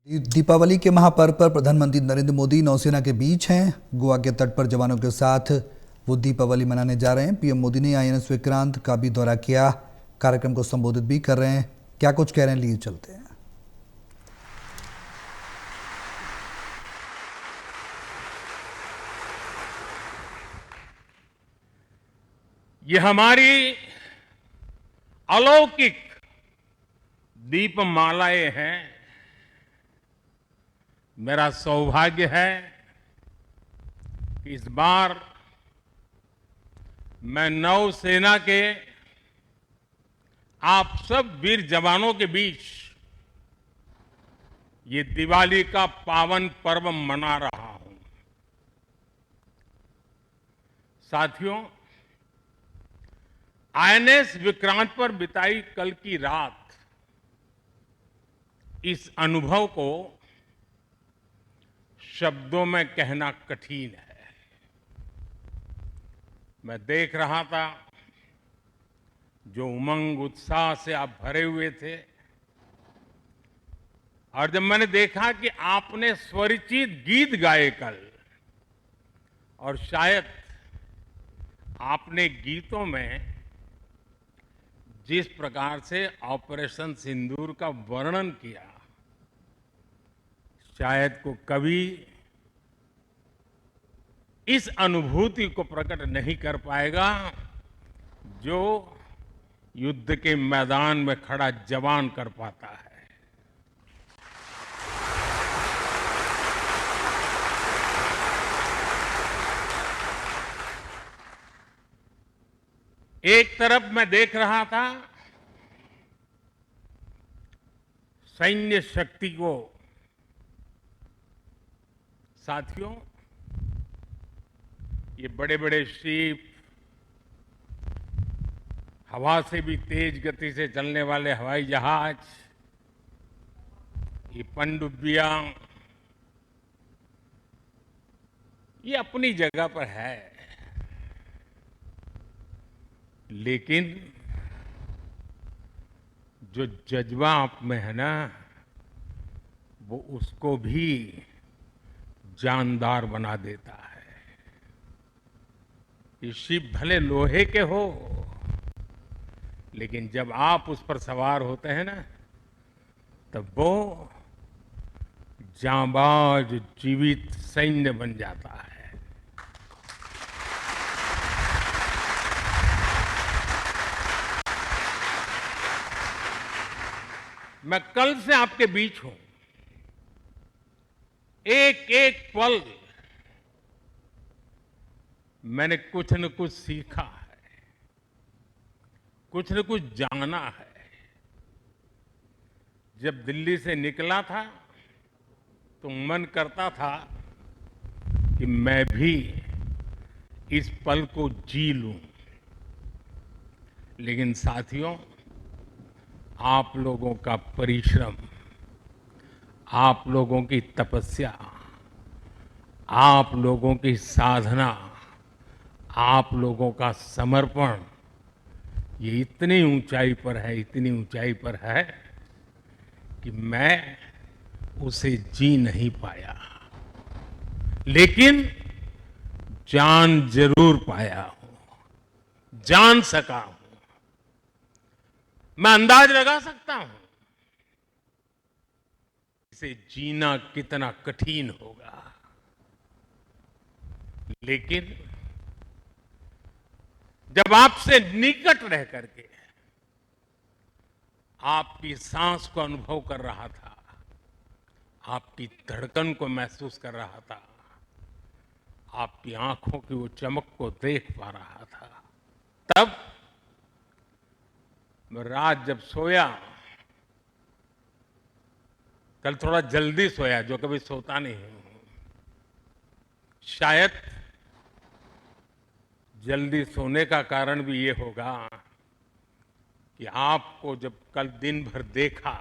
दीपावली के महापर्व पर प्रधानमंत्री नरेंद्र मोदी नौसेना के बीच हैं। गोवा के तट पर जवानों के साथ वो दीपावली मनाने जा रहे हैं। पीएम मोदी ने आईएनएस विक्रांत का भी दौरा किया, कार्यक्रम को संबोधित भी कर रहे हैं। क्या कुछ कह रहे हैं, लिए चलते हैं। ये हमारी अलौकिक दीपमालाएं हैं। मेरा सौभाग्य है कि इस बार मैं नौसेना के आप सब वीर जवानों के बीच ये दिवाली का पावन पर्व मना रहा हूं। साथियों, आईएनएस विक्रांत पर बिताई कल की रात इस अनुभव को शब्दों में कहना कठिन है। मैं देख रहा था जो उमंग उत्साह से आप भरे हुए थे, और जब मैंने देखा कि आपने स्वरचित गीत गाए कल, और शायद आपने गीतों में जिस प्रकार से ऑपरेशन सिंदूर का वर्णन किया, शायद को कभी इस अनुभूति को प्रकट नहीं कर पाएगा जो युद्ध के मैदान में खड़ा जवान कर पाता है। एक तरफ मैं देख रहा था सैन्य शक्ति को। साथियों, ये बड़े बड़े शिप, हवा से भी तेज गति से चलने वाले हवाई जहाज, ये पनडुब्बियां, ये अपनी जगह पर है, लेकिन जो जज्बा आप में है ना, वो उसको भी जानदार बना देता है। ये शिप भले लोहे के हो, लेकिन जब आप उस पर सवार होते हैं ना, तब वो जांबाज जीवित सैन्य बन जाता है। मैं कल से आपके बीच हूं। एक एक पल मैंने कुछ न कुछ सीखा है, कुछ न कुछ जाना है। जब दिल्ली से निकला था तो मन करता था कि मैं भी इस पल को जी लूं, लेकिन साथियों, आप लोगों का परिश्रम, आप लोगों की तपस्या, आप लोगों की साधना, आप लोगों का समर्पण, ये इतनी ऊंचाई पर है, इतनी ऊंचाई पर है कि मैं उसे जी नहीं पाया, लेकिन जान जरूर पाया हूं, जान सका हूं। मैं अंदाज लगा सकता हूं इसे जीना कितना कठिन होगा, लेकिन जब आपसे निकट रह करके आपकी सांस को अनुभव कर रहा था, आपकी धड़कन को महसूस कर रहा था, आपकी आंखों की वो चमक को देख पा रहा था, तब मैं रात जब सोया, कल थोड़ा जल्दी सोया, जो कभी सोता नहीं हूं। शायद जल्दी सोने का कारण भी ये होगा कि आपको जब कल दिन भर देखा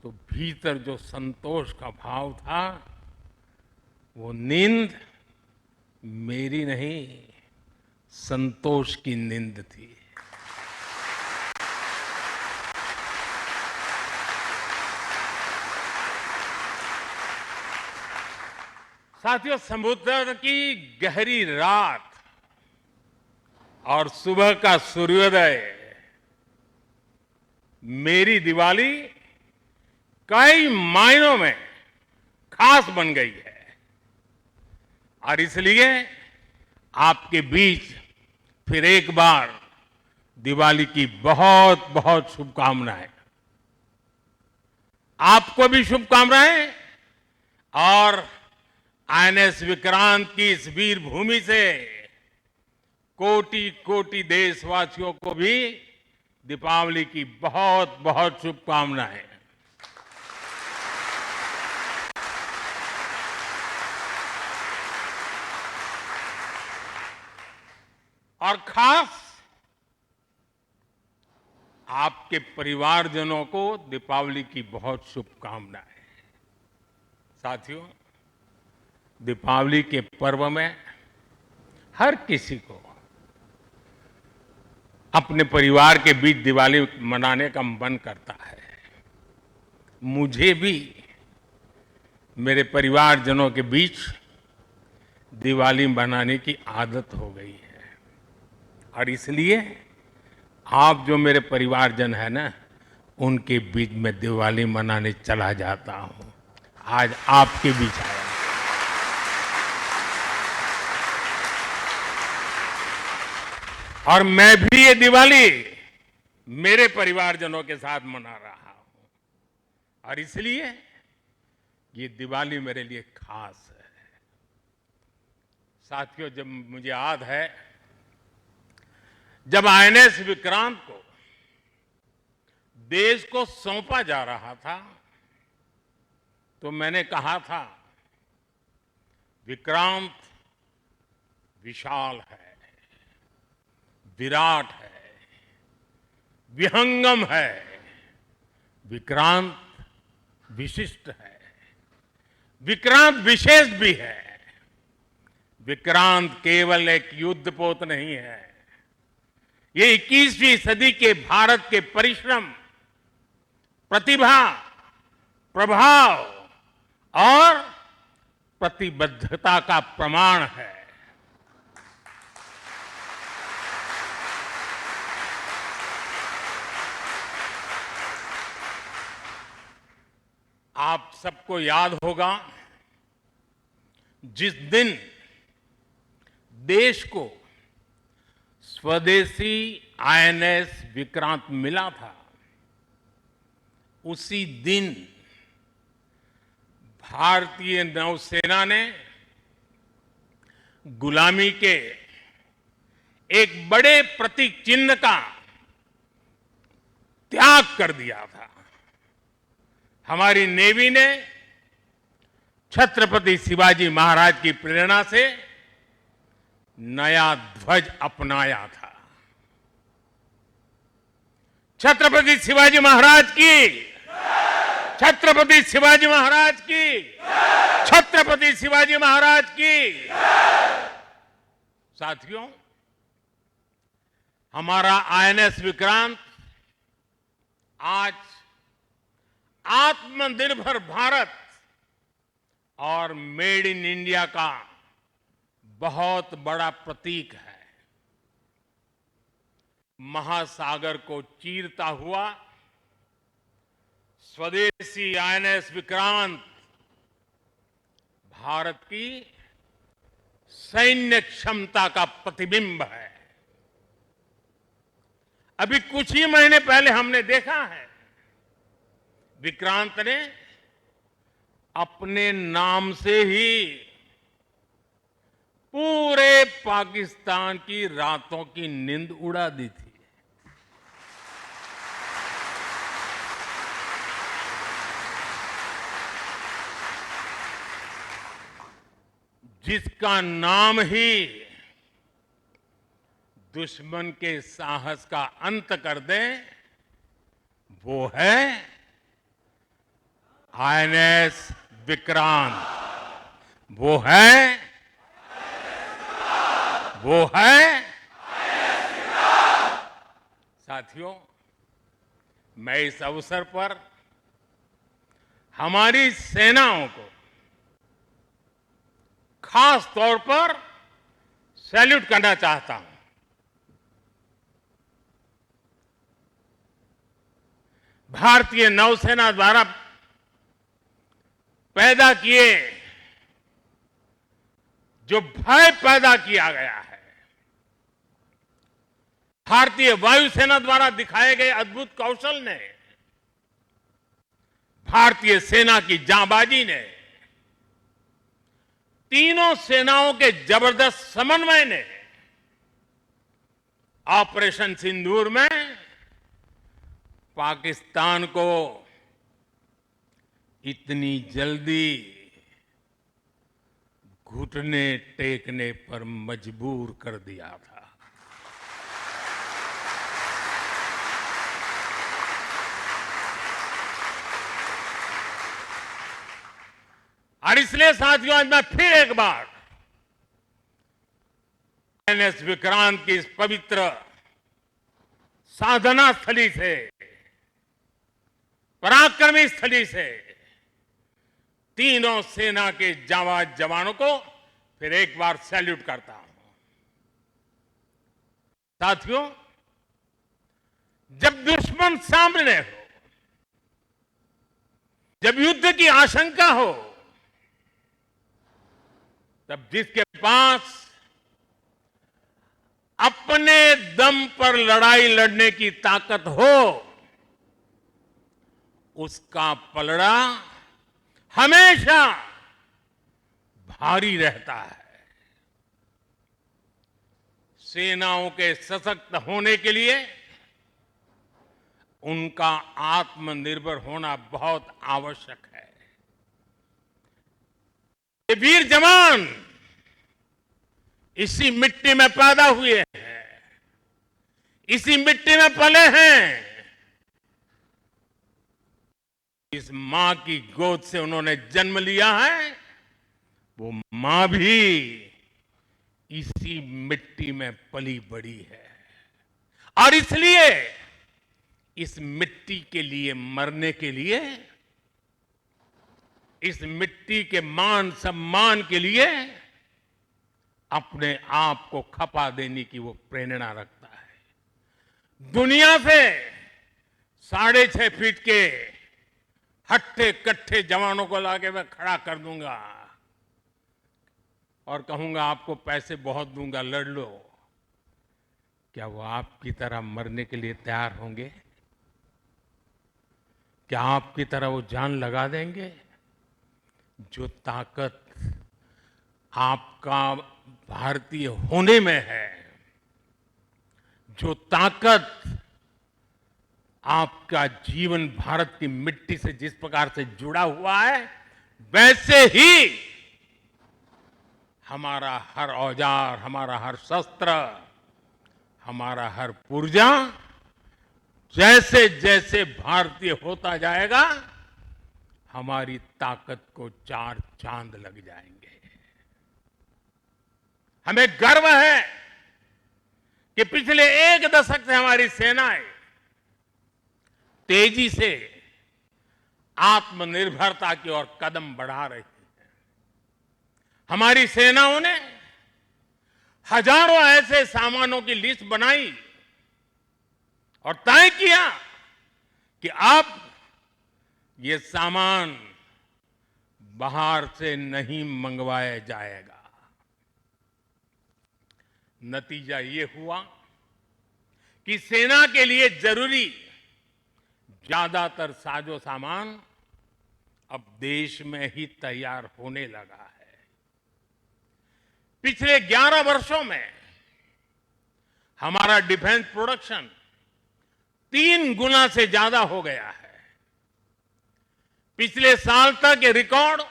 तो भीतर जो संतोष का भाव था, वो नींद मेरी नहीं, संतोष की नींद थी। साथियों, समुद्र की गहरी रात और सुबह का सूर्योदय मेरी दिवाली कई मायनों में खास बन गई है और इसलिए आपके बीच फिर एक बार दिवाली की बहुत बहुत शुभकामनाएं। आपको भी शुभकामनाएं और आईएनएस विक्रांत की इस वीर भूमि से कोटि कोटि देशवासियों को भी दीपावली की बहुत बहुत शुभकामनाएं। और खास आपके परिवारजनों को दीपावली की बहुत शुभकामनाएं। साथियों, दीपावली के पर्व में हर किसी को अपने परिवार के बीच दिवाली मनाने का मन करता है। मुझे भी मेरे परिवारजनों के बीच दिवाली मनाने की आदत हो गई है और इसलिए आप जो मेरे परिवारजन है ना, उनके बीच में दिवाली मनाने चला जाता हूं। आज आपके बीच आया। और मैं भी ये दिवाली मेरे परिवारजनों के साथ मना रहा हूं और इसलिए ये दिवाली मेरे लिए खास है। साथियों, जब मुझे याद है, जब आईएनएस विक्रांत को देश को सौंपा जा रहा था तो मैंने कहा था, विक्रांत विशाल है, विराट है, विहंगम है, विक्रांत विशिष्ट है, विक्रांत विशेष भी है। विक्रांत केवल एक युद्धपोत नहीं है, ये 21वीं सदी के भारत के परिश्रम, प्रतिभा, प्रभाव और प्रतिबद्धता का प्रमाण है। आप सबको याद होगा, जिस दिन देश को स्वदेशी आईएनएस विक्रांत मिला था, उसी दिन भारतीय नौसेना ने गुलामी के एक बड़े प्रतीक चिन्ह का त्याग कर दिया था। हमारी नेवी ने छत्रपति शिवाजी महाराज की प्रेरणा से नया ध्वज अपनाया था। छत्रपति शिवाजी महाराज की, छत्रपति शिवाजी महाराज की, छत्रपति शिवाजी महाराज की। साथियों, हमारा आईएनएस विक्रांत आज आत्मनिर्भर भारत और मेड इन इंडिया का बहुत बड़ा प्रतीक है। महासागर को चीरता हुआ स्वदेशी आईएनएस विक्रांत भारत की सैन्य क्षमता का प्रतिबिंब है। अभी कुछ ही महीने पहले हमने देखा है, विक्रांत ने अपने नाम से ही पूरे पाकिस्तान की रातों की नींद उड़ा दी थी। जिसका नाम ही दुश्मन के साहस का अंत कर दे, वो है आईएनएस विक्रांत। वो है साथियों, मैं इस अवसर पर हमारी सेनाओं को खास तौर पर सैल्यूट करना चाहता हूं। भारतीय नौसेना द्वारा पैदा किए जो भय पैदा किया गया है, भारतीय वायुसेना द्वारा दिखाए गए अद्भुत कौशल ने, भारतीय सेना की जांबाजी ने, तीनों सेनाओं के जबरदस्त समन्वय ने ऑपरेशन सिंदूर में पाकिस्तान को इतनी जल्दी घुटने टेकने पर मजबूर कर दिया था। और इसलिए साथियों, आज मैं फिर एक बार एनएस विक्रांत की इस पवित्र साधना स्थली से, पराक्रमी स्थली से तीनों सेना के जांबाज जवानों को फिर एक बार सैल्यूट करता हूं। साथियों, जब दुश्मन सामने हो, जब युद्ध की आशंका हो, तब जिसके पास अपने दम पर लड़ाई लड़ने की ताकत हो, उसका पलड़ा हमेशा भारी रहता है। सेनाओं के सशक्त होने के लिए उनका आत्मनिर्भर होना बहुत आवश्यक है। ये वीर जवान इसी मिट्टी में पैदा हुए हैं, इसी मिट्टी में पले हैं। इस मां की गोद से उन्होंने जन्म लिया है, वो मां भी इसी मिट्टी में पली बड़ी है। और इसलिए इस मिट्टी के लिए मरने के लिए, इस मिट्टी के मान सम्मान के लिए अपने आप को खपा देने की वो प्रेरणा रखता है। दुनिया से 6.5 फीट के हट्टे कट्टे जवानों को लाके मैं खड़ा कर दूंगा और कहूंगा आपको पैसे बहुत दूंगा, लड़ लो। क्या वो आपकी तरह मरने के लिए तैयार होंगे? क्या आपकी तरह वो जान लगा देंगे? जो ताकत आपका भारतीय होने में है, जो ताकत आपका जीवन भारत की मिट्टी से जिस प्रकार से जुड़ा हुआ है, वैसे ही हमारा हर औजार, हमारा हर शस्त्र, हमारा हर पुर्जा जैसे जैसे भारतीय होता जाएगा, हमारी ताकत को 4 चांद लग जाएंगे। हमें गर्व है कि पिछले 1 दशक से हमारी सेनाएं तेजी से आत्मनिर्भरता की ओर कदम बढ़ा रही है। हमारी सेनाओं ने हजारों ऐसे सामानों की लिस्ट बनाई और तय किया कि अब ये सामान बाहर से नहीं मंगवाया जाएगा। नतीजा ये हुआ कि सेना के लिए जरूरी ज्यादातर साजो सामान अब देश में ही तैयार होने लगा है। पिछले 11 वर्षों में हमारा डिफेंस प्रोडक्शन 3 गुना से ज्यादा हो गया है। पिछले साल तक ये रिकॉर्ड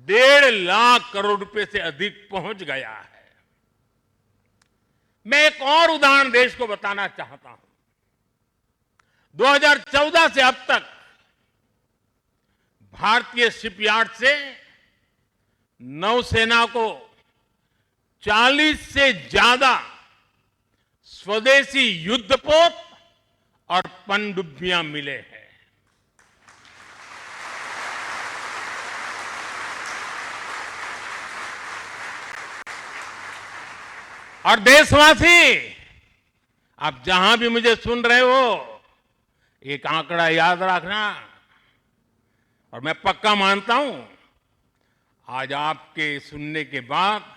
1.5 लाख करोड़ रुपए से अधिक पहुंच गया है। मैं एक और उदाहरण देश को बताना चाहता हूं। 2014 से अब तक भारतीय शिपयार्ड से नौसेना को 40 से ज्यादा स्वदेशी युद्धपोत और पनडुब्बियां मिले हैं। और देशवासी, आप जहां भी मुझे सुन रहे हो, एक आंकड़ा याद रखना। और मैं पक्का मानता हूं, आज आपके सुनने के बाद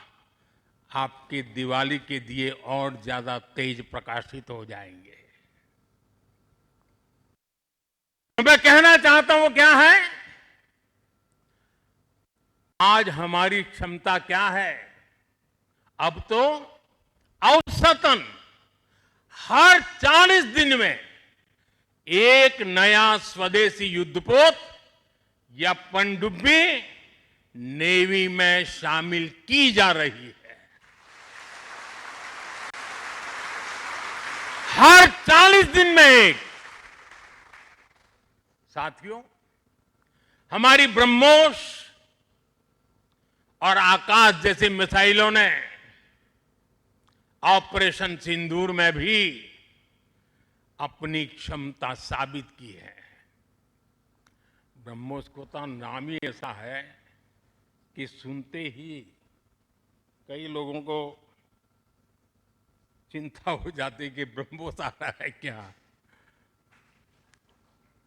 आपके दिवाली के दिए और ज्यादा तेज प्रकाशित हो जाएंगे। तो मैं कहना चाहता हूं वो क्या है? आज हमारी क्षमता क्या है? अब तो औसतन हर 40 दिन में एक नया स्वदेशी युद्धपोत या पनडुब्बी नेवी में शामिल की जा रही है। हर 40 दिन में एक। साथियों, हमारी ब्रह्मोस और आकाश जैसी मिसाइलों ने ऑपरेशन सिंदूर में भी अपनी क्षमता साबित की है। ब्रह्मोस को तो नाम ही ऐसा है कि सुनते ही कई लोगों को चिंता हो जाती कि ब्रह्मोस आ रहा है क्या।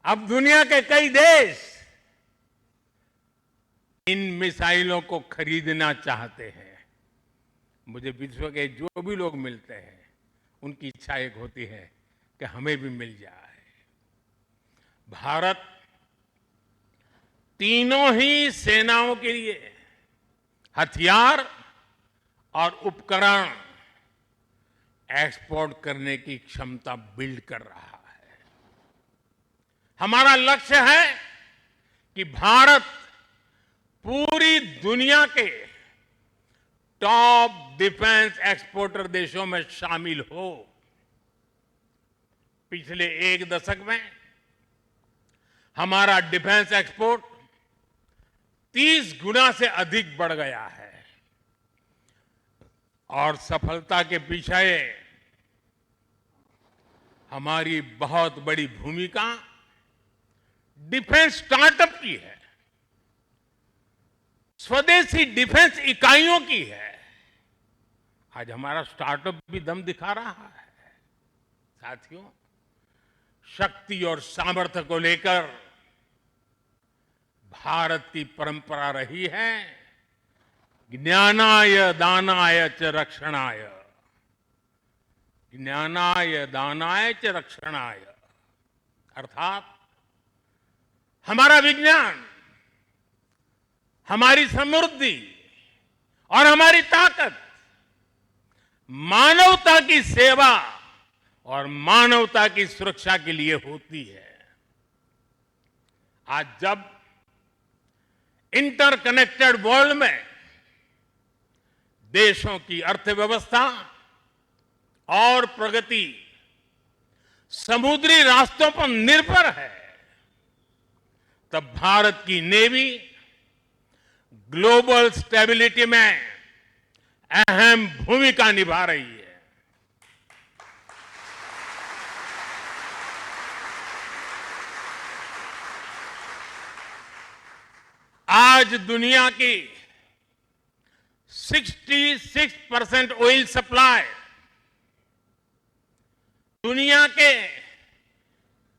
अब दुनिया के कई देश इन मिसाइलों को खरीदना चाहते हैं। मुझे विश्व के जो भी लोग मिलते हैं, उनकी इच्छा एक होती है कि हमें भी मिल जाए। भारत तीनों ही सेनाओं के लिए हथियार और उपकरण एक्सपोर्ट करने की क्षमता बिल्ड कर रहा है। हमारा लक्ष्य है कि भारत पूरी दुनिया के टॉप डिफेंस एक्सपोर्टर देशों में शामिल हो। पिछले एक दशक में हमारा डिफेंस एक्सपोर्ट 30 गुना से अधिक बढ़ गया है। और सफलता के पीछे हमारी बहुत बड़ी भूमिका डिफेंस स्टार्टअप की है, स्वदेशी डिफेंस इकाइयों की है। आज हमारा स्टार्टअप भी दम दिखा रहा है। साथियों, शक्ति और सामर्थ्य को लेकर भारत की परंपरा रही है ज्ञानाय दानाय च रक्षणाय। ज्ञानाय दानाय च रक्षणाय, अर्थात हमारा विज्ञान, हमारी समृद्धि और हमारी ताकत मानवता की सेवा और मानवता की सुरक्षा के लिए होती है। आज जब इंटरकनेक्टेड वर्ल्ड में देशों की अर्थव्यवस्था और प्रगति समुद्री रास्तों पर निर्भर है, तब भारत की नेवी ग्लोबल स्टेबिलिटी में अहम भूमिका निभा रही है। आज दुनिया की 66% ऑयल सप्लाई, दुनिया के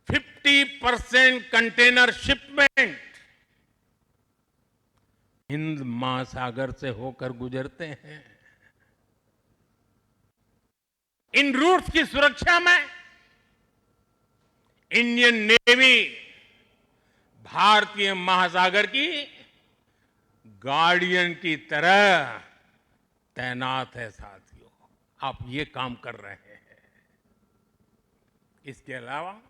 50% कंटेनर शिपमेंट हिंद महासागर से होकर गुजरते हैं। इन रूट्स की सुरक्षा में इंडियन नेवी भारतीय महासागर की गार्डियन की तरह तैनात है। साथियों, आप ये काम कर रहे हैं। इसके अलावा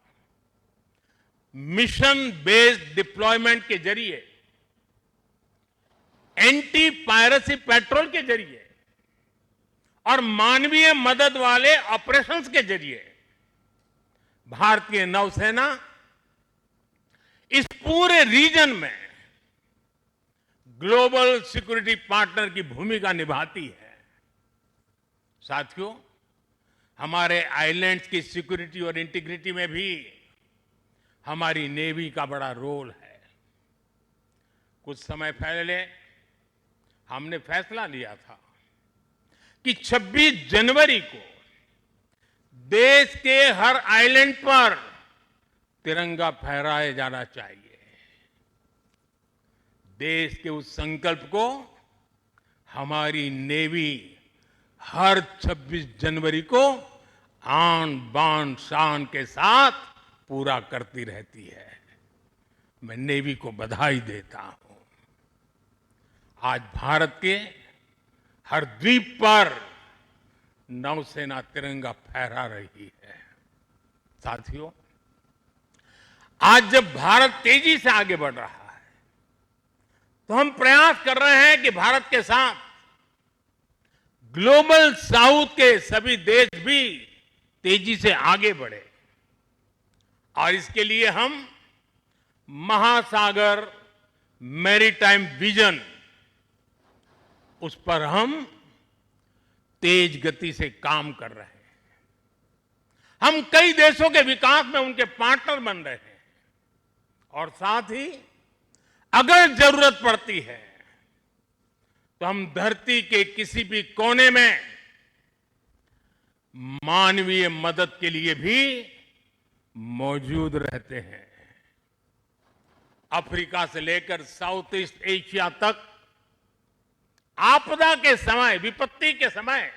मिशन बेस्ड डिप्लॉयमेंट के जरिए, एंटी पायरेसी पेट्रोल के जरिए और मानवीय मदद वाले ऑपरेशंस के जरिए भारतीय नौसेना इस पूरे रीजन में ग्लोबल सिक्योरिटी पार्टनर की भूमिका निभाती है। साथियों, हमारे आइलैंड्स की सिक्योरिटी और इंटीग्रिटी में भी हमारी नेवी का बड़ा रोल है। कुछ समय पहले हमने फैसला लिया था कि 26 जनवरी को देश के हर आइलैंड पर तिरंगा फहराया जाना चाहिए। देश के उस संकल्प को हमारी नेवी हर 26 जनवरी को आन बान शान के साथ पूरा करती रहती है। मैं नेवी को बधाई देता हूं। आज भारत के हर द्वीप पर नौसेना तिरंगा फहरा रही है। साथियों, आज जब भारत तेजी से आगे बढ़ रहा है तो हम प्रयास कर रहे हैं कि भारत के साथ ग्लोबल साउथ के सभी देश भी तेजी से आगे बढ़े और इसके लिए हम महासागर मैरीटाइम विजन उस पर हम तेज गति से काम कर रहे हैं। हम कई देशों के विकास में उनके पार्टनर बन रहे हैं और साथ ही अगर जरूरत पड़ती है तो हम धरती के किसी भी कोने में मानवीय मदद के लिए भी मौजूद रहते हैं। अफ्रीका से लेकर साउथ ईस्ट एशिया तक आपदा के समय, विपत्ति के समय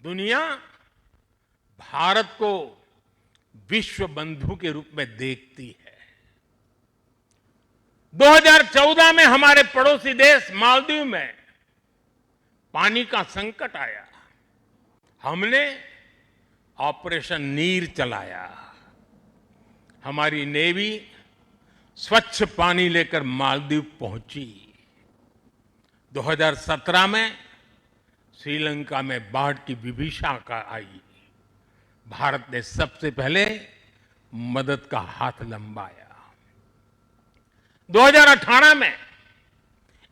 दुनिया भारत को विश्व बंधु के रूप में देखती है। 2014 में हमारे पड़ोसी देश मालदीव में पानी का संकट आया। हमने ऑपरेशन नीर चलाया। हमारी नेवी स्वच्छ पानी लेकर मालदीव पहुंची। 2017 में श्रीलंका में बाढ़ की विभीषिका आई। भारत ने सबसे पहले मदद का हाथ लंबाया। 2018 में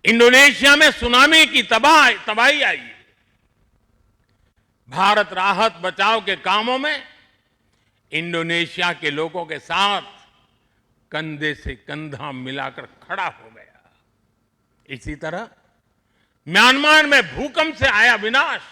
इंडोनेशिया में सुनामी की तबाही आई। भारत राहत बचाव के कामों में इंडोनेशिया के लोगों के साथ कंधे से कंधा मिलाकर खड़ा हो गया। इसी तरह म्यांमार में भूकंप से आया विनाश